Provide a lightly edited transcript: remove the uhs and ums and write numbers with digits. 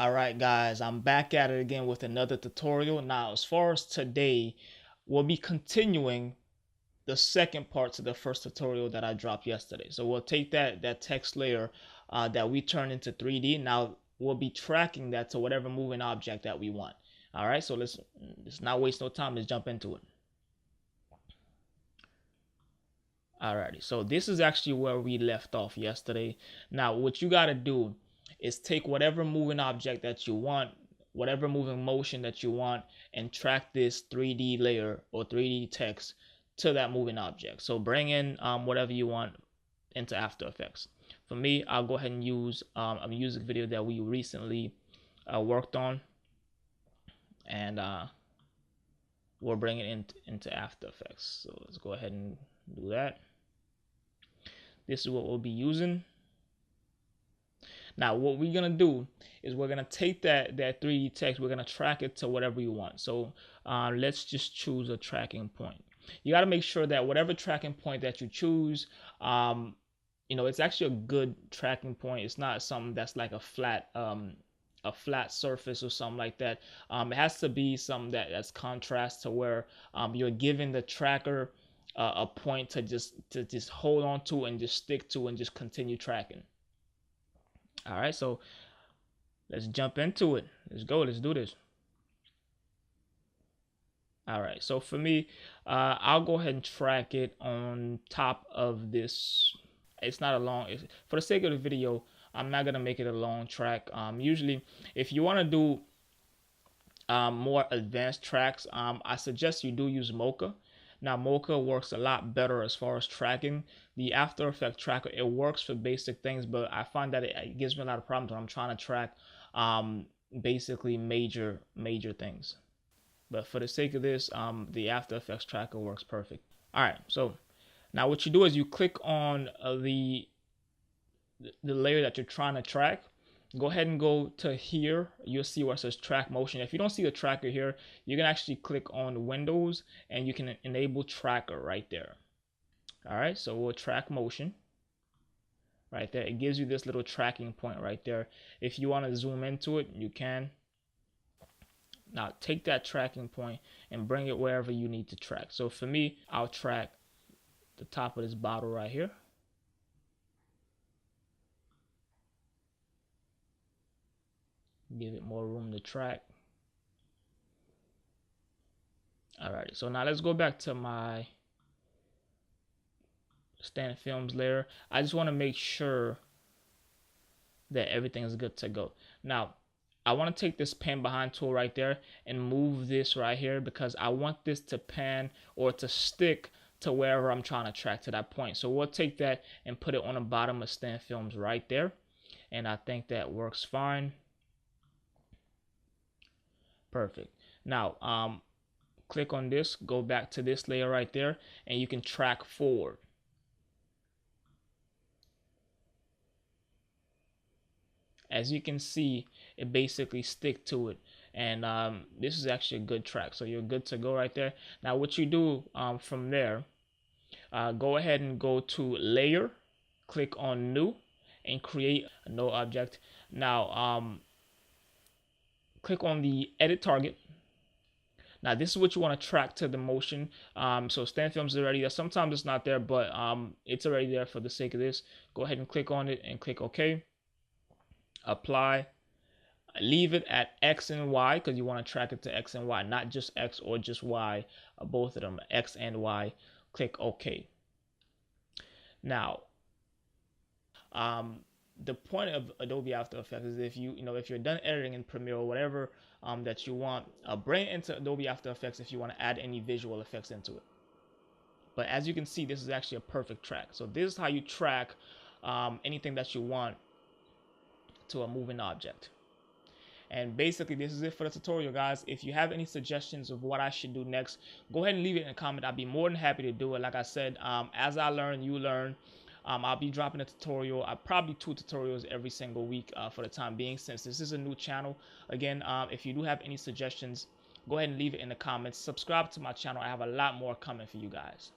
Alright guys, I'm back at it again with another tutorial. Now as far as today, we'll be continuing the second part to the first tutorial that I dropped yesterday. So we'll take that text layer that we turned into 3D. Now we'll be tracking that to whatever moving object that we want. Alright, so let's not waste no time, let's jump into it. Alrighty, so this is actually where we left off yesterday. Now what you gotta do is take whatever moving object that you want, whatever moving motion that you want, and track this 3D layer or 3D text to that moving object. So bring in whatever you want into After Effects. For me, I'll go ahead and use a music video that we recently worked on, and we'll bring it into After Effects. So let's go ahead and do that. This is what we'll be using. Now what we're gonna do is we're gonna take that 3D text, we're gonna track it to whatever you want. So let's just choose a tracking point. You got to make sure that whatever tracking point that you choose, it's actually a good tracking point. It's not something that's like a flat surface or something like that. It has to be something that's contrast to where you're giving the tracker a point to just hold on to and just stick to and just continue tracking. All right, so let's jump into it. Let's go. Let's do this. All right, so for me, I'll go ahead and track it on top of this. It's not a long, for the sake of the video, I'm not gonna make it a long track. Usually, if you want to do more advanced tracks, I suggest you do use Mocha. Now Mocha works a lot better as far as tracking. The After Effects tracker, it works for basic things, but I find that it gives me a lot of problems when I'm trying to track basically major things. But for the sake of this, the After Effects tracker works perfect. All right, so now what you do is you click on the layer that you're trying to track. Go ahead and go to here. You'll see where it says track motion. If you don't see the tracker here, you can actually click on Windows and you can enable tracker right there. All right, so we'll track motion right there. It gives you this little tracking point right there. If you want to zoom into it, you can. Now take that tracking point and bring it wherever you need to track. So for me, I'll track the top of this bottle right here. Give it more room to track. Alrighty, so now let's go back to my stanfilmss layer. I just want to make sure that everything is good to go. Now, I want to take this pan behind tool right there and move this right here because I want this to pan or to stick to wherever I'm trying to track to that point. So we'll take that and put it on the bottom of stanfilmss right there. And I think that works fine. Perfect. Now, click on this, go back to this layer right there, and you can track forward. As you can see, it basically stick to it, and this is actually a good track, so you're good to go right there. Now what you do from there, go ahead and go to layer, click on new, and create a no object. Now click on the edit target. Now this is what you want to track to the motion. So stanfilmss is already there. Sometimes it's not there, but it's already there for the sake of this. Go ahead and click on it and click OK. Apply. Leave it at X and Y because you want to track it to X and Y, not just X or just Y, both of them, X and Y. Click OK. Now, the point of Adobe After Effects is if you're done editing in Premiere or whatever that you want, bring it into Adobe After Effects if you want to add any visual effects into it. But as you can see, this is actually a perfect track. So this is how you track anything that you want to a moving object. And basically this is it for the tutorial, guys. If you have any suggestions of what I should do next, go ahead and leave it in a comment. I'd be more than happy to do it. Like I said, as I learn, you learn. I'll be dropping a tutorial, probably 2 tutorials every single week for the time being, since this is a new channel. Again, if you do have any suggestions, go ahead and leave it in the comments. Subscribe to my channel. I have a lot more coming for you guys.